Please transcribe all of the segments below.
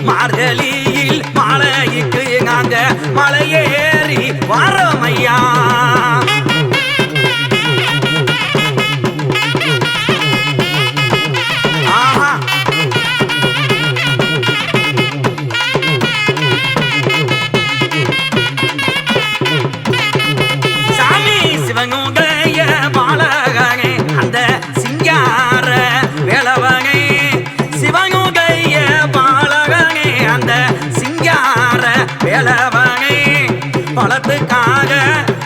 மார்கழியில் மலைக்கு நாங்க மலையேறி வாரோமையா.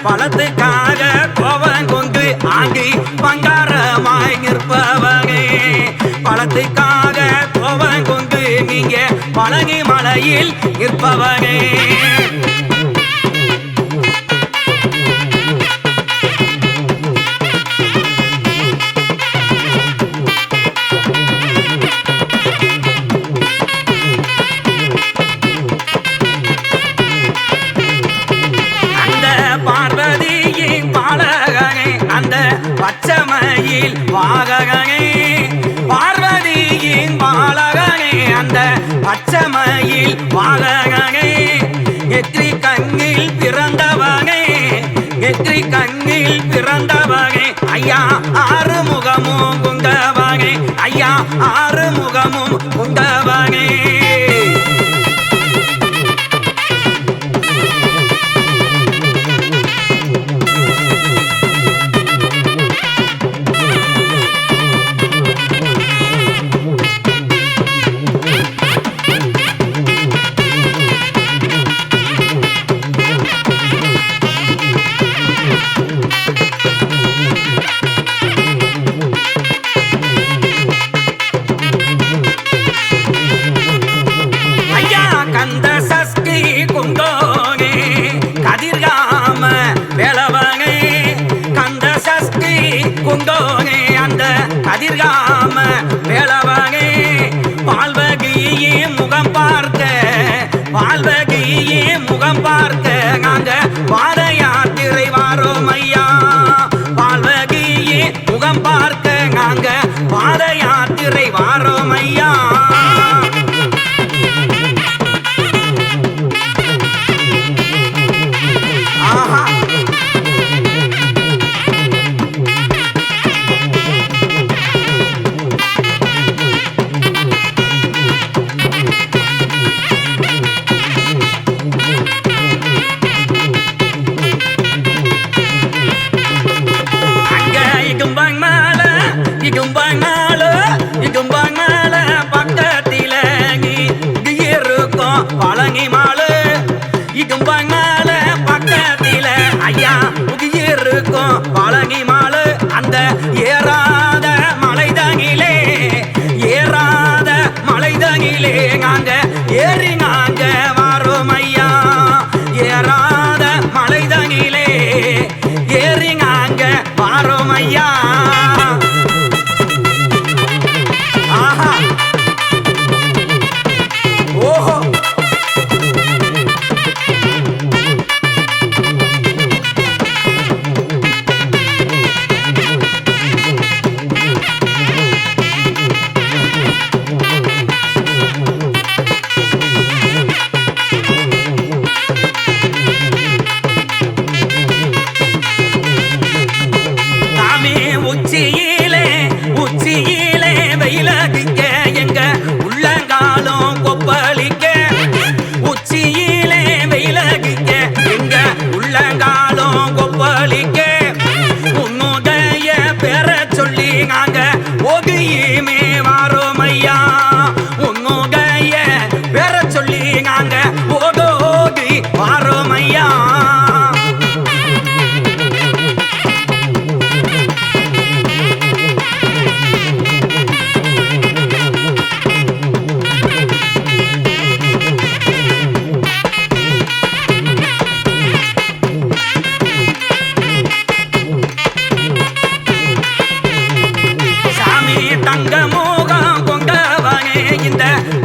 பழத்துக்காக கோவம் கொண்டு ஆங்கி பங்காரமாய் நிற்பவனே. பழத்துக்காக கோவம் கொண்டு நீங்க பழனி மலையில் நிற்பவனே. பச்சமையில் வாககனே பார்வதியின் பாலகனே அந்த பச்சமையில் வாககனே. நெற்றி கண்ணில் பிறந்தவனே நெற்றி கண்ணில் பிறந்தவனே ஐயா ஆறுமுகமும் கொண்டவனே ஐயா ஆறுமுகமும் கொண்டவனே. குந்தோனே அந்த கதிர்காம வேளவனே. பால்வகியே முகம் பார்த்த பால்வகியே முகம் பார்த்த நாங்க பாத யாத்திரை வாரோம் ஐயா. பால்வகியே முகம் பார்த்த நாங்க பாத யாத்திரை வாரோம் ஐயா. பக்கத்தில நீ இருக்கும் பழனி மாலு இடும்பாங்கால பக்கத்தில ஐயா இருக்கும் பழனி மாலு. அந்த ஏறாத மலைதனிலே ஏறாத மலைதனிலே நாங்க ஏறி நாங்க வாரோம் ஐயா. ஏறாத மலைதனிலே ஏறி நாங்க வாரோம் ஐயா. உச்சியிலே வெயிலடிக்க எங்க உள்ளங்காலும் கொப்பளிக்க. உச்சியிலே வெயிலடிக்க எங்க உள்ளங்காலும் கொப்பளிக்க. உன்னுடைய பேர சொல்லி நாங்க ஓகியுமே வாரோம் ஐயா. உன்னுடைய பேர சொல்லி நாங்க ஓகோகி வாரோம் ஐயா.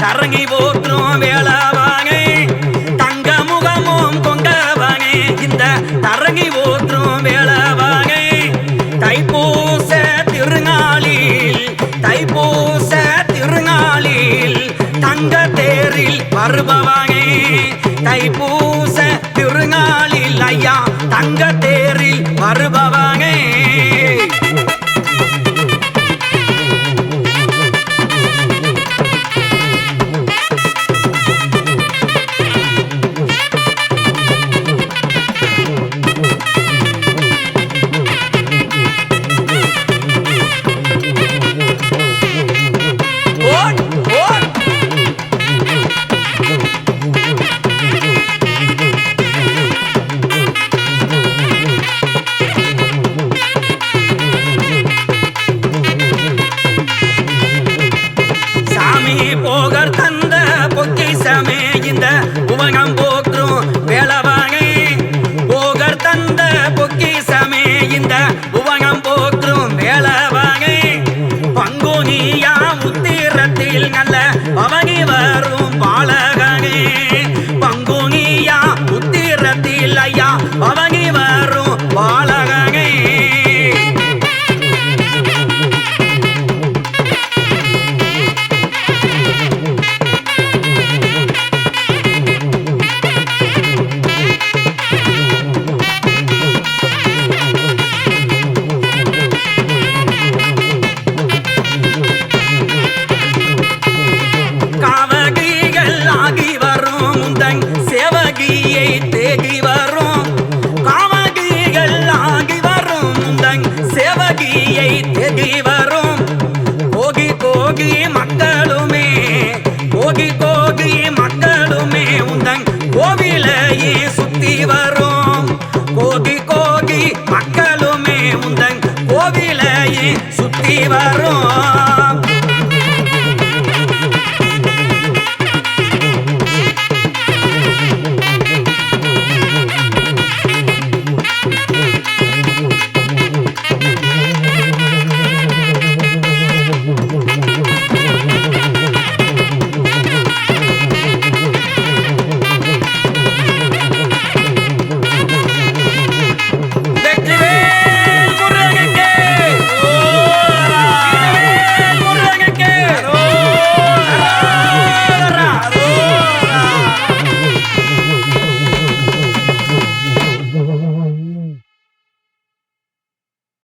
கரங்கி போற்றும் வேளவனே தங்க முகமும் கொண்டவனே இந்த கரங்கி போற்றும் வேளவனே. தைப்பூச திருநாளில் தங்க தேரில் வருபவனே தைப்பூச திருநாளில் ஐயா தங்க தேரில் வருபவனே போகர் தந்த பொக்கிசமே இந்த உவகம் போற்றும் வேளவானே போகர் தந்த பொக்கிசமே இந்த உவகம் போற்றும் வேளவானே பங்குனியா உத்திரத்தில் நல்ல பவனி வரும் பாலகனே பங்குனியா உத்திரத்தில் ஐயா பவனி வரும் பாலகனே சேவகியை தேடி வரும் காவகிகள் ஆகி வரும் சேவகியை தேடி வரும் கோகி கோகி மக்களுமே கோகி கோகி மக்களுமே உந்தன் கோவிலையே சுத்தி வரும் கோகி கோகி மக்களுமே உந்தன் கோவிலையே சுத்தி வரும்